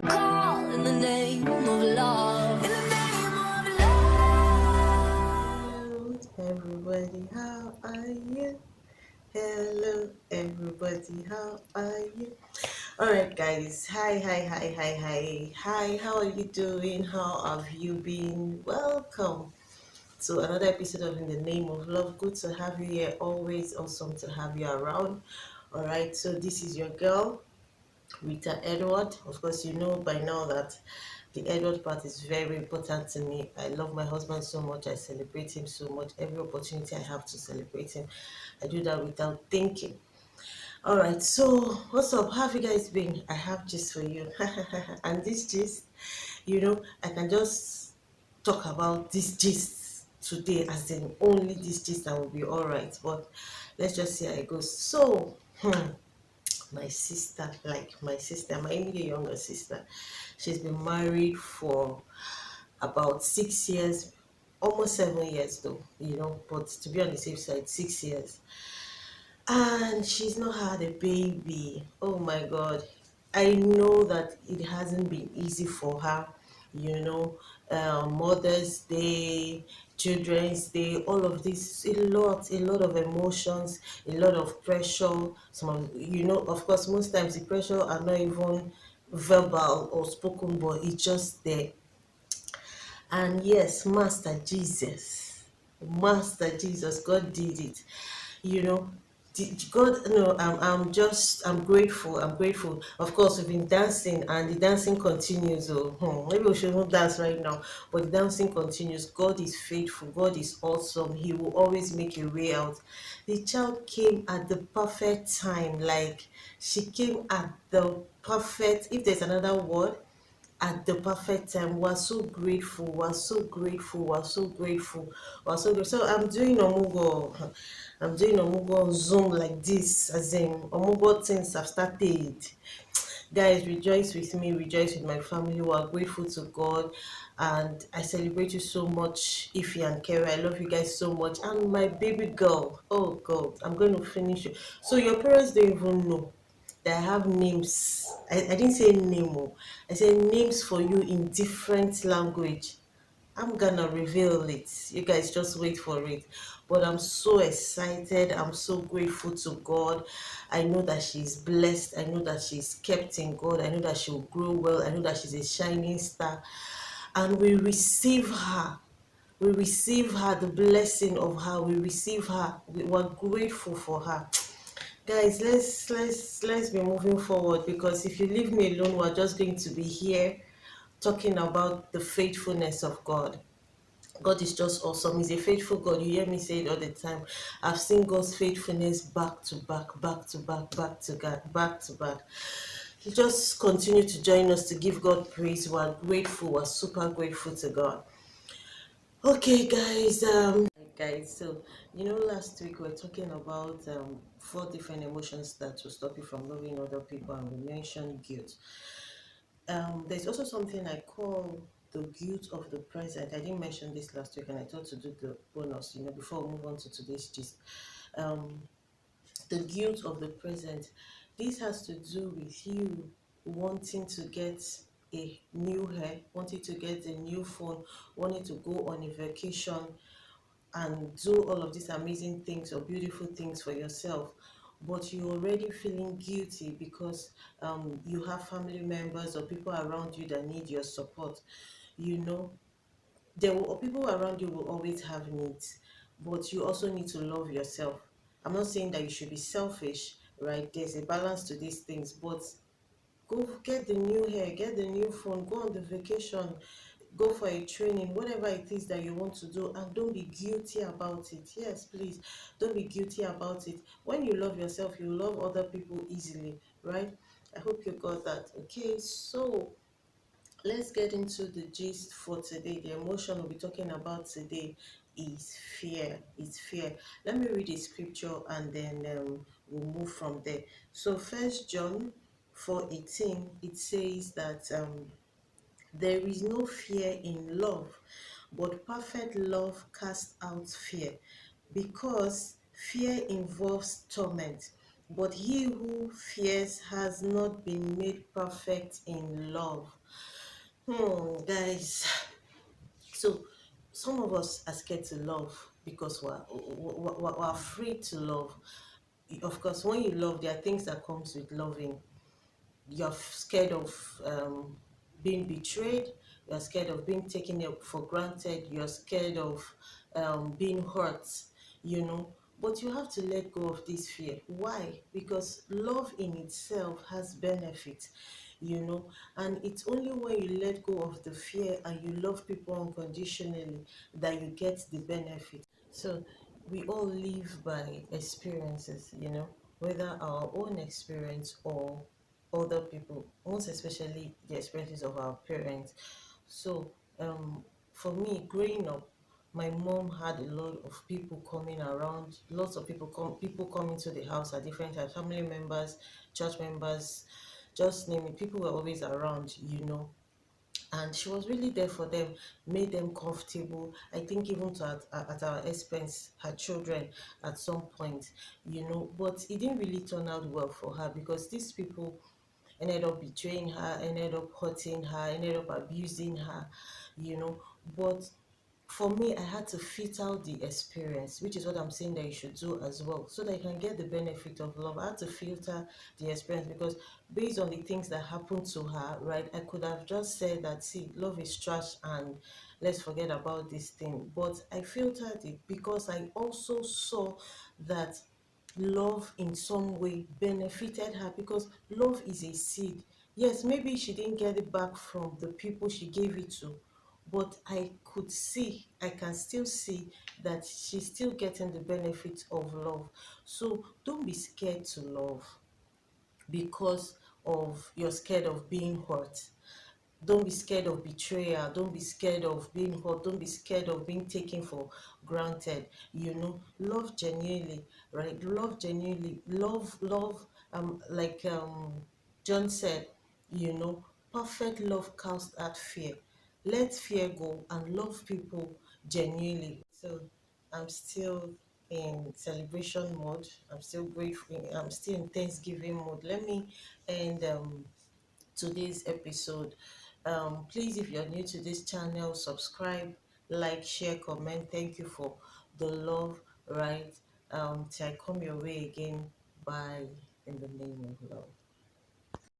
Call in the name of love. In the name of love. Everybody, how are you? Hello, everybody, how are you? All right, guys. Hi. How are you doing? How have you been? Welcome to another episode of In the Name of Love. Good to have you here. Always awesome to have you around. All right. So this is your girl, Rita Edward. Of course, you know by now that the Edward part is very important to me. I love my husband so much. I celebrate him so much. Every opportunity I have to celebrate him, I do that without thinking. All right, so what's up? How have you guys been? I have gist for you. And this gist, I can just talk about this gist today, as in only this gist that will be all right. But let's just see how it goes. So, my sister, my immediate younger sister, she's been married for about 6 years, almost 7 years though, but to be on the safe side, 6 years. And she's not had a baby. Oh my god. I know that it hasn't been easy for her, you know. Mother's Day, Children's Day, all of this, a lot of emotions, a lot of pressure. Some of, of course, most times the pressure are not even verbal or spoken, but it's just there. And yes, Master Jesus, God did it. You know, God, no, I'm grateful. I'm grateful. Of course, we've been dancing and the dancing continues. Oh, maybe we should not dance right now, but the dancing continues. God is faithful. God is awesome. He will always make a way out. The child came at the perfect time. Like, she came at the perfect, if there's another word, at the perfect time. We're so grateful. We're so grateful. We're so grateful. We're so grateful. So I'm doing Omugo on Zoom like this, as in Omugo things have started. Guys, rejoice with me, rejoice with my family. We are grateful to God, and I celebrate you so much, Ify and Kerry. I love you guys so much. And my baby girl, oh God, I'm going to finish you. So your parents don't even know that I have names. I didn't say name, oh. I said names for you in different language. I'm gonna reveal it. You guys just wait for it. But I'm so excited. I'm so grateful to God. I know that she's blessed. I know that she's kept in God. I know that she'll grow well. I know that she's a shining star. And we receive her. We receive her, the blessing of her. We receive her. We're grateful for her. Guys, let's be moving forward, because if you leave me alone, we're just going to be here talking about the faithfulness of God. God is just awesome. He's a faithful God. You hear me say it all the time. I've seen God's faithfulness back to back, back to back, back to back, back to back. You just continue to join us to give God praise. We're grateful. We're super grateful to God. Okay, guys. So last week we were talking about 4 different emotions that will stop you from loving other people, and we mentioned guilt. There's also something I call the guilt of the present. I didn't mention this last week, and I thought to do the bonus, before we move on to today's gist. Um, the guilt of the present. This has to do with you wanting to get a new hair, wanting to get a new phone, wanting to go on a vacation, and do all of these amazing things or beautiful things for yourself, but you're already feeling guilty because you have family members or people around you that need your support. you know People around you will always have needs, but you also need to love yourself. I'm not saying that you should be selfish, right? There's a balance to these things, but go get the new hair, get the new phone, go on the vacation, go for a training, whatever it is that you want to do, and don't be guilty about it. Yes, please, don't be guilty about it. When you love yourself, you love other people easily, right? I hope you got that. Okay, so let's get into the gist for today. The emotion we'll be talking about today is fear. It's fear. Let me read the scripture, and then we'll move from there. So First John 4:18, it says that there is no fear in love, but perfect love casts out fear, because fear involves torment, But he who fears has not been made perfect in love. Guys, so some of us are scared to love because we're afraid to love. Of course, when you love, there are things that comes with loving. You're scared of being betrayed. You're scared of being taken for granted. You're scared of being hurt, you know. But you have to let go of this fear. Why? Because love in itself has benefits, you know. And it's only when you let go of the fear and you love people unconditionally that you get the benefit. So we all live by experiences, you know, whether our own experience or other people, most especially the experiences of our parents. So, for me, growing up, my mom had a lot of people coming around, lots of people coming to the house at different times, family members, church members, just name it. People were always around, you know, and she was really there for them, made them comfortable. I think even at our expense, her children at some point, you know. But it didn't really turn out well for her because these people ended up betraying her, ended up hurting her, ended up abusing her, you know. But for me, I had to fit out the experience, which is what I'm saying that you should do as well, so that you can get the benefit of love. I had to filter the experience because based on the things that happened to her, right, I could have just said that, see, love is trash and let's forget about this thing. But I filtered it because I also saw that love in some way benefited her because love is a seed. Yes, maybe she didn't get it back from the people she gave it to, but I can still see that she's still getting the benefit of love. So don't be scared to love because of you're scared of being hurt. Don't be scared of betrayal. Don't be scared of being hurt. Don't be scared of being taken for granted. You know, love genuinely, right? Love genuinely. Love, like John said, you know, perfect love casts out fear. Let fear go and love people genuinely. So I'm still in celebration mode. I'm still grateful. I'm still in Thanksgiving mode. Let me end today's episode. Please, if you're new to this channel, subscribe, like, share, comment. Thank you for the love, right? Till I come your way again. Bye, in the name of love.